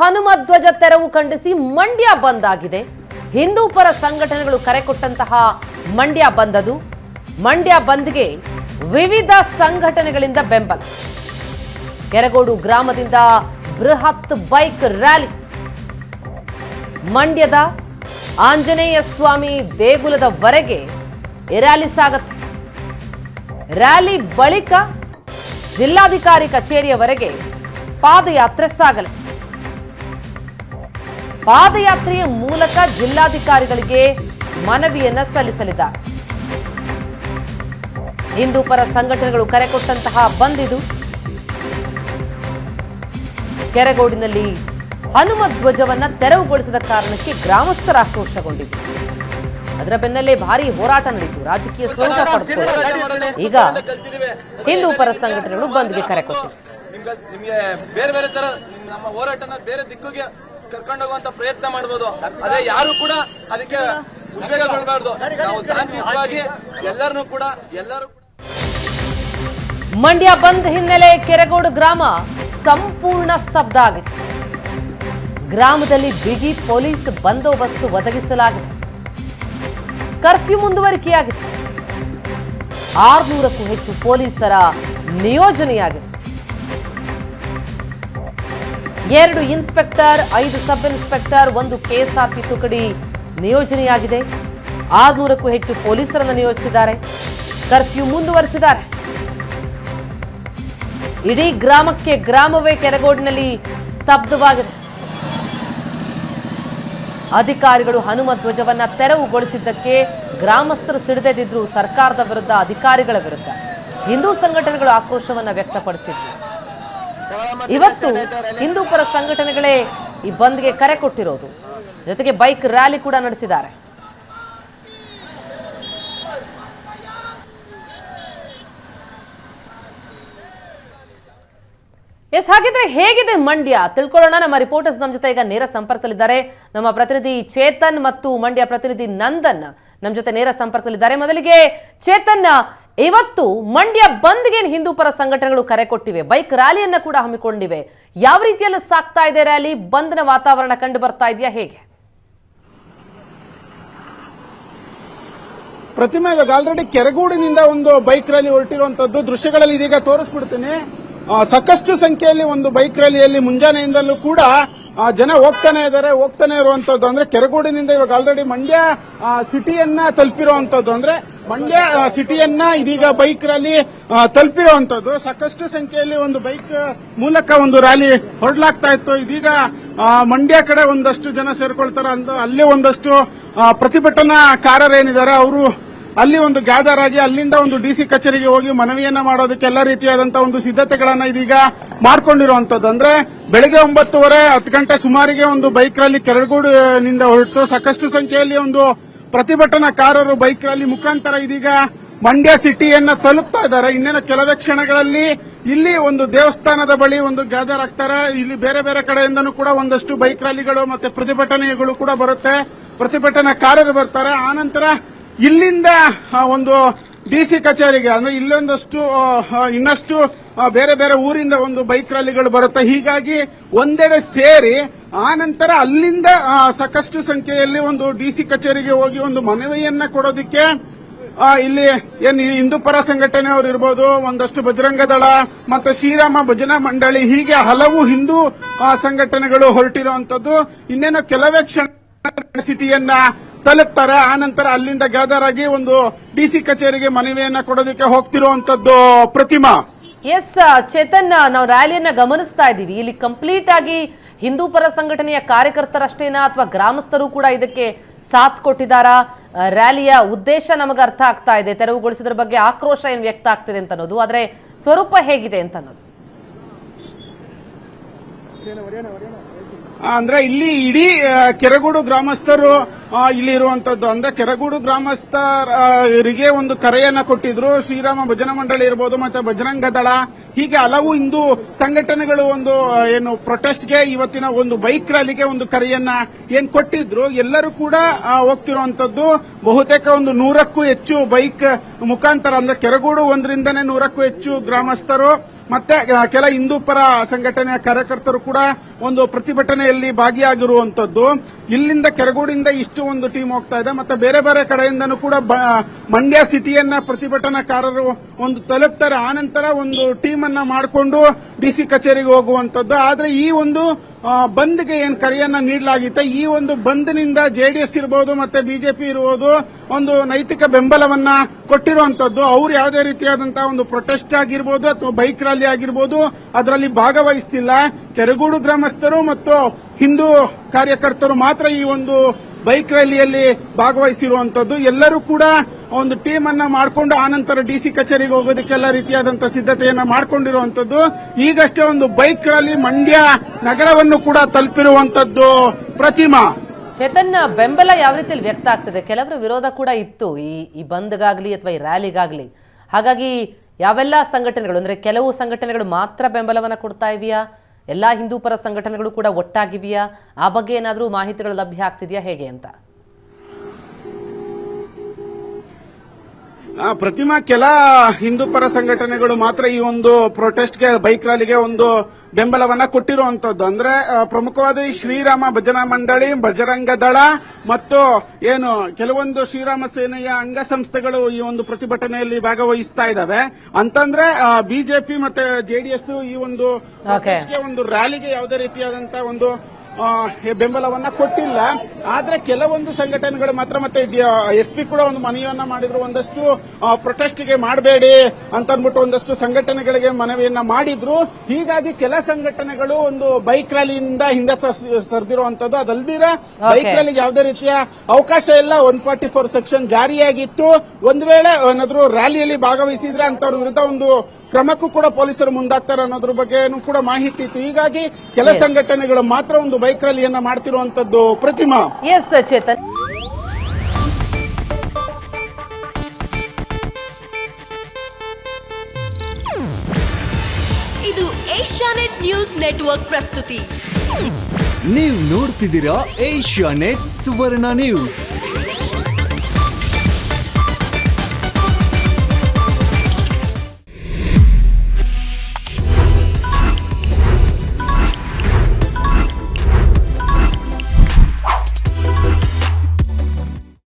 ಹನುಮ ಧ್ವಜ ತೆರವು ಖಂಡಿಸಿ ಮಂಡ್ಯ ಬಂದ್ ಆಗಿದೆ. ಹಿಂದೂ ಪರ ಸಂಘಟನೆಗಳು ಕರೆ ಕೊಟ್ಟಂತಹ ಮಂಡ್ಯ ಬಂದ್ ಅದು. ಮಂಡ್ಯ ಬಂದ್ಗೆ ವಿವಿಧ ಸಂಘಟನೆಗಳಿಂದ ಬೆಂಬಲ. ಕೆರಗೋಡು ಗ್ರಾಮದಿಂದ ಬೃಹತ್ ಬೈಕ್ ರ್ಯಾಲಿ, ಮಂಡ್ಯದ ಆಂಜನೇಯ ಸ್ವಾಮಿ ದೇಗುಲದವರೆಗೆ ರ್ಯಾಲಿ ಸಾಗುತ್ತೆ. ರ್ಯಾಲಿ ಬಳಿಕ ಜಿಲ್ಲಾಧಿಕಾರಿ ಕಚೇರಿಯವರೆಗೆ ಪಾದಯಾತ್ರೆ ಸಾಗಲಿದೆ. ಪಾದಯಾತ್ರೆಯ ಮೂಲಕ ಜಿಲ್ಲಾಧಿಕಾರಿಗಳಿಗೆ ಮನವಿಯನ್ನ ಸಲ್ಲಿಸಲಿದ್ದಾರೆ. ಹಿಂದೂ ಪರ ಸಂಘಟನೆಗಳು ಕರೆ ಕೊಟ್ಟಂತಹ ಬಂದ್ ಇದು. ಕೆರಗೋಡಿನಲ್ಲಿ ಹನುಮ ಧ್ವಜವನ್ನ ತೆರವುಗೊಳಿಸಿದ ಕಾರಣಕ್ಕೆ ಗ್ರಾಮಸ್ಥರ ಆಕ್ರೋಶಗೊಂಡಿದ್ದು, ಅದರ ಬೆನ್ನಲ್ಲೇ ಭಾರಿ ಹೋರಾಟ ನಡೆಯಿತು, ರಾಜಕೀಯ ಸ್ವರೂಪ ಪಡೆದುಕೊಂಡು ಈಗ ಹಿಂದೂ ಪರ ಸಂಘಟನೆಗಳು ಬಂದ್ಗೆ ಕರೆ ಕೊಟ್ಟಿವೆ. ನಿಮಗೆ ಬೇರೆ ಬೇರೆ ತರ ನಮ್ಮ ಹೋರಾಟನ ಬೇರೆ ದಿಕ್ಕಿಗೆ ಕರ್ಕೊಂಡು ಹೋಗುವಂತ ಪ್ರಯತ್ನ ಮಾಡಬಹುದು. ಅದೇ ಯಾರು ಕೂಡ ಅದಕ್ಕೆ ಉದ್ವೇಗಗೊಳ್ಳಬಾರ್ದು. ನಾವು ಶಾಂತಿಯುತವಾಗಿ ಎಲ್ಲರೂ ಕೂಡ ಮಂಡ್ಯ ಬಂದ್ ಹಿನ್ನೆಲೆ ಕೆರಗೋಡು ಗ್ರಾಮ ಸಂಪೂರ್ಣ ಸ್ತಬ್ಧ ಆಗಿದೆ. ಗ್ರಾಮದಲ್ಲಿ ಬಿಗಿ ಪೊಲೀಸ್ ಬಂದೋಬಸ್ತ್ ಒದಗಿಸಲಾಗಿದೆ. ಕರ್ಫ್ಯೂ ಮುಂದುವರಿಕೆಯಾಗಿದೆ. 600ಕ್ಕೂ ಹೆಚ್ಚು ಪೊಲೀಸರ ನಿಯೋಜನೆಯಾಗಿದೆ. 2 ಇನ್ಸ್ಪೆಕ್ಟರ್, 5 ಸಬ್ ಇನ್ಸ್ಪೆಕ್ಟರ್, 1 ಕೆಎಸ್ಆರ್ಪಿ ತುಕಡಿ ನಿಯೋಜನೆಯಾಗಿದೆ. 600ಕ್ಕೂ ಹೆಚ್ಚು ಪೊಲೀಸರನ್ನು ನಿಯೋಜಿಸಿದ್ದಾರೆ. ಕರ್ಫ್ಯೂ ಮುಂದುವರಿಸಿದ್ದಾರೆ. ಇಡೀ ಗ್ರಾಮವೇ ಕೆರಗೋಡಿನಲ್ಲಿ ಸ್ತಬ್ಧವಾಗಿದೆ. ಅಧಿಕಾರಿಗಳು ಹನುಮ ಧ್ವಜವನ್ನ ತೆರವುಗೊಳಿಸಿದ್ದಕ್ಕೆ ಗ್ರಾಮಸ್ಥರು ಸಿಡಿದೆದ್ದಿದ್ರು. ಸರ್ಕಾರದ ವಿರುದ್ಧ, ಅಧಿಕಾರಿಗಳ ವಿರುದ್ಧ ಹಿಂದೂ ಸಂಘಟನೆಗಳು ಆಕ್ರೋಶವನ್ನ ವ್ಯಕ್ತಪಡಿಸಿದ್ರು. ಇವತ್ತು ಹಿಂದೂ ಪರ ಸಂಘಟನೆಗಳೇ ಈ ಬಂದ್ಗೆ ಕರೆ ಕೊಟ್ಟಿರೋದು, ಜೊತೆಗೆ ಬೈಕ್ ರ್ಯಾಲಿ ಕೂಡ ನಡೆಸಿದ್ದಾರೆ. ಹಾಗಿದ್ರೆ ಹೇಗಿದೆ ಮಂಡ್ಯ ತಿಳ್ಕೊಳ್ಳೋಣ. ನಮ್ಮ ರಿಪೋರ್ಟರ್ಸ್ ನಮ್ಮ ಜೊತೆ ಈಗ ನೇರ ಸಂಪರ್ಕದಲ್ಲಿದ್ದಾರೆ. ನಮ್ಮ ಪ್ರತಿನಿಧಿ ಚೇತನ್ ಮತ್ತು ಮಂಡ್ಯ ಪ್ರತಿನಿಧಿ ನಂದನ್ ನಮ್ಮ ಜೊತೆ ನೇರ ಸಂಪರ್ಕದಲ್ಲಿದ್ದಾರೆ. ಮೊದಲಿಗೆ ಚೇತನ್, ಇವತ್ತು ಮಂಡ್ಯ ಬಂದ್ಗೆ ಹಿಂದೂ ಪರ ಸಂಘಟನೆಗಳು ಕರೆ ಕೊಟ್ಟಿವೆ, ಬೈಕ್ ರ್ಯಾಲಿಯನ್ನ ಕೂಡ ಹಮ್ಮಿಕೊಂಡಿವೆ. ಯಾವ ರೀತಿಯಲ್ಲಿ ಸಾಕ್ತಾ ಇದೆ ರ್ಯಾಲಿ? ಬಂದ್ನ ವಾತಾವರಣ ಕಂಡು ಬರ್ತಾ ಇದೆಯಾ, ಹೇಗೆ? ಪ್ರತಿಮಾ, ಇವಾಗ ಆಲ್ರೆಡಿ ಕೆರಗೋಡಿನಿಂದ ಒಂದು ಬೈಕ್ ರ್ಯಾಲಿ ಹೊರಟಿರುವಂತದ್ದು ದೃಶ್ಯಗಳಲ್ಲಿ ಇದೀಗ ತೋರಿಸ್ಬಿಡ್ತೀನಿ. ಸಾಕಷ್ಟು ಸಂಖ್ಯೆಯಲ್ಲಿ ಒಂದು ಬೈಕ್ ರ್ಯಾಲಿಯಲ್ಲಿ ಮುಂಜಾನೆಯಿಂದಲೂ ಕೂಡ ಜನ ಹೋಗ್ತಾನೆ ಇರುವಂತದ್ದು. ಅಂದ್ರೆ ಕೆರಗೋಡಿನಿಂದ ಇವಾಗ ಆಲ್ರೆಡಿ ಮಂಡ್ಯ ಸಿಟಿಯನ್ನ ತಲುಪಿರುವಂತದ್ದು, ಅಂದ್ರೆ ಮಂಡ್ಯ ಸಿಟಿಯನ್ನ ಇದೀಗ ಬೈಕ್ ರ್ಯಾಲಿ ತಲುಪಿರುವಂತದ್ದು. ಸಾಕಷ್ಟು ಸಂಖ್ಯೆಯಲ್ಲಿ ಒಂದು ಬೈಕ್ ಮೂಲಕ ಒಂದು ರ್ಯಾಲಿ ಹೊರಡ್ಲಾಗ್ತಾ ಇತ್ತು. ಇದೀಗ ಮಂಡ್ಯ ಕಡೆ ಒಂದಷ್ಟು ಜನ ಸೇರ್ಕೊಳ್ತಾರೆ. ಅಲ್ಲಿ ಒಂದಷ್ಟು ಪ್ರತಿಭಟನಾಕಾರರೇನಿದ್ದಾರೆ ಅವರು ಅಲ್ಲಿ ಒಂದು ಗ್ಯಾದರ್ ಆಗಿ ಅಲ್ಲಿಂದ ಒಂದು ಡಿಸಿ ಕಚೇರಿಗೆ ಹೋಗಿ ಮನವಿಯನ್ನ ಮಾಡೋದಕ್ಕೆ ಎಲ್ಲ ರೀತಿಯಾದಂತಹ ಒಂದು ಸಿದ್ಧತೆಗಳನ್ನ ಇದೀಗ ಮಾಡ್ಕೊಂಡಿರುವಂತದ್ದು. ಅಂದ್ರೆ ಬೆಳಗ್ಗೆ 9:30, 10 ಗಂಟೆ ಸುಮಾರಿಗೆ ಒಂದು ಬೈಕ್ ರ್ಯಾಲಿ ಕೆರಗೋಡಿನಿಂದ ಹೊರಟು ಸಾಕಷ್ಟು ಸಂಖ್ಯೆಯಲ್ಲಿ ಒಂದು ಪ್ರತಿಭಟನಾಕಾರರು ಬೈಕ್ ರ್ಯಾಲಿ ಮುಖಾಂತರ ಇದೀಗ ಮಂಡ್ಯ ಸಿಟಿಯನ್ನ ತಲುಪ್ತಾ ಇದ್ದಾರೆ. ಇನ್ನೇನು ಕೆಲವೇ ಕ್ಷಣಗಳಲ್ಲಿ ಇಲ್ಲಿ ಒಂದು ದೇವಸ್ಥಾನದ ಬಳಿ ಒಂದು ಗ್ಯಾದರ್ ಆಗ್ತಾರೆ. ಇಲ್ಲಿ ಬೇರೆ ಬೇರೆ ಕಡೆಯಿಂದನೂ ಕೂಡ ಒಂದಷ್ಟು ಬೈಕ್ ರ್ಯಾಲಿಗಳು ಮತ್ತೆ ಪ್ರತಿಭಟನೆಗಳು ಕೂಡ ಬರುತ್ತೆ, ಪ್ರತಿಭಟನಾಕಾರರು ಬರ್ತಾರೆ. ಆನಂತರ ಇಲ್ಲಿಂದ ಒಂದು ಡಿಸಿ ಕಚೇರಿಗೆ, ಅಂದ್ರೆ ಇನ್ನಷ್ಟು ಬೇರೆ ಬೇರೆ ಊರಿಂದ ಒಂದು ಬೈಕ್ ರ್ಯಾಲಿಗಳು ಬರುತ್ತೆ. ಹೀಗಾಗಿ ಒಂದೆಡೆ ಸೇರಿ ಆನಂತರ ಅಲ್ಲಿಂದ ಸಾಕಷ್ಟು ಸಂಖ್ಯೆಯಲ್ಲಿ ಒಂದು ಡಿಸಿ ಕಚೇರಿಗೆ ಹೋಗಿ ಒಂದು ಮನವಿಯನ್ನ ಕೊಡೋದಕ್ಕೆ ಇಲ್ಲಿ ಏನು ಹಿಂದೂ ಪರ ಸಂಘಟನೆಯವರು ಇರ್ಬೋದು, ಒಂದಷ್ಟು ಬಜರಂಗ ದಳ ಮತ್ತೆ ಶ್ರೀರಾಮ ಭಜನಾ ಮಂಡಳಿ, ಹೀಗೆ ಹಲವು ಹಿಂದೂ ಸಂಘಟನೆಗಳು ಹೊರಟಿರುವಂತದ್ದು. ಇನ್ನೇನು ಕೆಲವೇ ಕ್ಷಣ ಸಿಟಿಯನ್ನ ತಲುಪ್ತಾರೆ. ಆನಂತರ ಅಲ್ಲಿಂದ ಗ್ಯಾದರ್ ಆಗಿ ಒಂದು ಡಿಸಿ ಕಚೇರಿಗೆ ಮನವಿಯನ್ನ ಕೊಡೋದಕ್ಕೆ ಹೋಗ್ತಿರುವಂತದ್ದು. ಪ್ರತಿಮಾ, ಎಸ್ ಚೇತನ್, ನಾವು ರ್ಯಾಲಿಯನ್ನ ಗಮನಿಸ್ತಾ ಇದ್ದೀವಿ. ಇಲ್ಲಿ ಕಂಪ್ಲೀಟ್ ಆಗಿ ಹಿಂದೂ ಪರ ಸಂಘಟನೆಯ ಕಾರ್ಯಕರ್ತರಷ್ಟೇನಾ ಅಥವಾ ಗ್ರಾಮಸ್ಥರು ಕೂಡ ಇದಕ್ಕೆ ಸಾಥ್ ಕೊಟ್ಟಿದ್ದಾರಾ? ರ್ಯಾಲಿಯ ಉದ್ದೇಶ ನಮಗೆ ಅರ್ಥ ಆಗ್ತಾ ಇದೆ, ತೆರವುಗೊಳಿಸಿದ್ರ ಬಗ್ಗೆ ಆಕ್ರೋಶ ಏನು ವ್ಯಕ್ತ ಆಗ್ತಿದೆ ಅಂತ ಅನ್ನೋದು, ಆದ್ರೆ ಸ್ವರೂಪ ಹೇಗಿದೆ ಅಂತ ಅನ್ನೋದು. ಅಂದ್ರೆ ಇಲ್ಲಿ ಇಡೀ ಕೆರಗೋಡು ಗ್ರಾಮಸ್ಥರು ಇಲ್ಲಿ ಇರುವಂತದ್ದು. ಅಂದ್ರೆ ಕೆರಗೋಡು ಗ್ರಾಮಸ್ಥರಿಗೆ ಒಂದು ಕರೆಯನ್ನ ಕೊಟ್ಟಿದ್ರು. ಶ್ರೀರಾಮ ಭಜನಾ ಮಂಡಳಿ ಇರಬಹುದು, ಮತ್ತೆ ಬಜರಂಗ ದಳ, ಹೀಗೆ ಹಲವು ಹಿಂದೂ ಸಂಘಟನೆಗಳು ಒಂದು ಏನು ಪ್ರೊಟೆಸ್ಟ್ಗೆ, ಇವತ್ತಿನ ಒಂದು ಬೈಕ್ ರ್ಯಾಲಿಗೆ ಒಂದು ಕರೆಯನ್ನ ಕೊಟ್ಟಿದ್ರು. ಎಲ್ಲರೂ ಕೂಡ ಹೋಗ್ತಿರುವಂತದ್ದು. ಬಹುತೇಕ ಒಂದು 100ಕ್ಕೂ ಹೆಚ್ಚು ಬೈಕ್ ಮುಖಾಂತರ, ಅಂದ್ರೆ ಕೆರಗೋಡು 1ರಿಂದನೇ 100ಕ್ಕೂ ಹೆಚ್ಚು ಗ್ರಾಮಸ್ಥರು ಮತ್ತೆ ಕೆಲ ಹಿಂದೂ ಪರ ಸಂಘಟನೆಯ ಕಾರ್ಯಕರ್ತರು ಕೂಡ ಒಂದು ಪ್ರತಿಭಟನೆಯಲ್ಲಿ ಭಾಗಿಯಾಗಿರುವಂತದ್ದು. ಇಲ್ಲಿಂದ ಕೆರಗೋಡಿಂದ ಇಷ್ಟು ಒಂದು ಟೀಮ್ ಹೋಗ್ತಾ ಇದೆ. ಮತ್ತೆ ಬೇರೆ ಬೇರೆ ಕಡೆಯಿಂದನೂ ಕೂಡ ಮಂಡ್ಯ ಸಿಟಿಯನ್ನ ಪ್ರತಿಭಟನಾಕಾರರು ಒಂದು ತಲುಪ್ತಾರೆ. ಆನಂತರ ಒಂದು ಟೀಮ್ ಅನ್ನ ಮಾಡಿಕೊಂಡು ಡಿಸಿ ಕಚೇರಿಗೆ ಹೋಗುವಂತದ್ದು. ಆದ್ರೆ ಈ ಒಂದು ಬಂದ್ಗೆ ಏನ್ ಕರೆಯನ್ನ ನೀಡಲಾಗಿತ್ತು, ಈ ಒಂದು ಬಂದ್ನಿಂದ ಜೆಡಿಎಸ್ ಇರಬಹುದು ಮತ್ತೆ ಬಿಜೆಪಿ ಇರಬಹುದು ಒಂದು ನೈತಿಕ ಬೆಂಬಲವನ್ನ ಕೊಟ್ಟಿರುವಂತದ್ದು. ಅವ್ರು ಯಾವುದೇ ರೀತಿಯಾದಂತಹ ಒಂದು ಪ್ರೊಟೆಸ್ಟ್ ಆಗಿರ್ಬೋದು ಅಥವಾ ಬೈಕ್ ರ್ಯಾಲಿ ಆಗಿರ್ಬೋದು ಅದರಲ್ಲಿ ಭಾಗವಹಿಸ್ತಿಲ್ಲ. ಕೆರಗೋಡು ಗ್ರಾಮಸ್ಥರು ಮತ್ತು ಹಿಂದೂ ಕಾರ್ಯಕರ್ತರು ಮಾತ್ರ ಈ ಒಂದು ಬೈಕ್ ರ್ಯಾಲಿಯಲ್ಲಿ ಭಾಗವಹಿಸಿರುವಂತದ್ದು. ಎಲ್ಲರೂ ಕೂಡ ಒಂದು ಟೀಮ್ ಅನ್ನ ಮಾಡಿಕೊಂಡು ಆನಂತರ ಡಿಸಿ ಕಚೇರಿಗೆ ಹೋಗೋದಕ್ಕೆಲ್ಲ ರೀತಿಯಾದಂತಹ ಸಿದ್ಧತೆಯನ್ನ ಮಾಡಿಕೊಂಡಿರುವಂತದ್ದು. ಈಗಷ್ಟೇ ಒಂದು ಬೈಕ್ ರ್ಯಾಲಿ ಮಂಡ್ಯ ನಗರವನ್ನು ಕೂಡ ತಲುಪಿರುವಂತದ್ದು. ಪ್ರತಿಮಾ, ಚೇತನ್, ಬೆಂಬಲ ಯಾವ ರೀತಿಯಲ್ಲಿ ವ್ಯಕ್ತ ಆಗ್ತದೆ? ಕೆಲವರ ವಿರೋಧ ಕೂಡ ಇತ್ತು ಈ ಬಂದ್ಗಾಗ್ಲಿ ಅಥವಾ ಈ ರ್ಯಾಲಿಗಾಗ್ಲಿ. ಹಾಗಾಗಿ ಯಾವೆಲ್ಲ ಸಂಘಟನೆಗಳು, ಅಂದ್ರೆ ಕೆಲವು ಸಂಘಟನೆಗಳು ಮಾತ್ರ ಬೆಂಬಲವನ್ನ ಕೊಡ್ತಾ ಇವೆಯಾ, ಎಲ್ಲಾ ಹಿಂದೂ ಪರ ಸಂಘಟನೆಗಳು ಕೂಡ ಒಟ್ಟಾಗಿವೆಯಾ? ಆ ಬಗ್ಗೆ ಏನಾದರೂ ಮಾಹಿತಿಗಳು ಲಭ್ಯ ಆಗ್ತಿದೆಯಾ ಹೇಗೆ ಅಂತ? ಪ್ರತಿಮಾ, ಕೆಲ ಹಿಂದೂ ಪರ ಸಂಘಟನೆಗಳು ಮಾತ್ರ ಈ ಒಂದು ಪ್ರೊಟೆಸ್ಟ್ಗೆ ಬೈಕ್ ರ್ಯಾಲಿಗೆ ಒಂದು ಬೆಂಬಲವನ್ನ ಕೊಟ್ಟಿರುವಂತದ್ದು. ಅಂದ್ರೆ ಪ್ರಮುಖವಾದ ಈ ಶ್ರೀರಾಮ ಭಜನಾ ಮಂಡಳಿ, ಬಜರಂಗ ದಳ ಮತ್ತು ಏನು ಕೆಲವೊಂದು ಶ್ರೀರಾಮ ಸೇನೆಯ ಅಂಗಸಂಸ್ಥೆಗಳು ಈ ಒಂದು ಪ್ರತಿಭಟನೆಯಲ್ಲಿ ಭಾಗವಹಿಸ್ತಾ ಇದ್ದಾವೆ. ಅಂತಂದ್ರೆ ಬಿಜೆಪಿ ಮತ್ತೆ ಜೆಡಿಎಸ್ ಈ ಒಂದು ಒಂದು ರ್ಯಾಲಿಗೆ ಯಾವುದೇ ರೀತಿಯಾದಂತಹ ಒಂದು ಬೆಂಬಲವನ್ನ ಕೊಟ್ಟಿಲ್ಲ. ಆದ್ರೆ ಕೆಲವೊಂದು ಸಂಘಟನೆಗಳು ಮಾತ್ರ, ಮತ್ತೆ ಎಸ್ಪಿ ಕೂಡ ಒಂದು ಮನವಿಯನ್ನ ಮಾಡಿದ್ರು, ಒಂದಷ್ಟು ಪ್ರೊಟೆಸ್ಟ್ಗೆ ಮಾಡಬೇಡಿ ಅಂತ ಅಂದ್ಬಿಟ್ಟು ಒಂದಷ್ಟು ಸಂಘಟನೆಗಳಿಗೆ ಮನವಿಯನ್ನ ಮಾಡಿದ್ರು. ಹೀಗಾಗಿ ಕೆಲ ಸಂಘಟನೆಗಳು ಒಂದು ಬೈಕ್ ರ್ಯಾಲಿಯಿಂದ ಹಿಂದೆ ಸರಿದಿರುವಂತದ್ದು. ಅದಲ್ದಿರ ಬೈಕ್ ರ್ಯಾಲಿಗೆ ಯಾವುದೇ ರೀತಿಯ ಅವಕಾಶ ಇಲ್ಲ. 144 ಸೆಕ್ಷನ್ ಜಾರಿಯಾಗಿತ್ತು. ಒಂದು ವೇಳೆ ಏನಾದ್ರು ರ್ಯಾಲಿಯಲ್ಲಿ ಭಾಗವಹಿಸಿದ್ರೆ ಅಂತವ್ರ ವಿರುದ್ಧ ಒಂದು ಕ್ರಮಕ್ಕೂ ಕೂಡ ಪೊಲೀಸರು ಮುಂದಾಗ್ತಾರೆ ಅನ್ನೋದ್ರ ಬಗ್ಗೆ ಕೂಡ ಮಾಹಿತಿ ಇತ್ತು. ಹೀಗಾಗಿ ಕೆಲ ಸಂಘಟನೆಗಳು ಮಾತ್ರ ಒಂದು ಬೈಕ್ ರ್ಯಾಲಿಯನ್ನ ಮಾಡ್ತಿರುವಂತದ್ದು. ಪ್ರತಿಮಾ, ಎಸ್ ಚೇತನ್. ಇದು ಏಷ್ಯಾನೆಟ್ ನ್ಯೂಸ್ ನೆಟ್ವರ್ಕ್ ಪ್ರಸ್ತುತಿ. ನೀವು ನೋಡ್ತಿದ್ದೀರಾ ಏಷ್ಯಾನೆಟ್ ಸುವರ್ಣ ನ್ಯೂಸ್.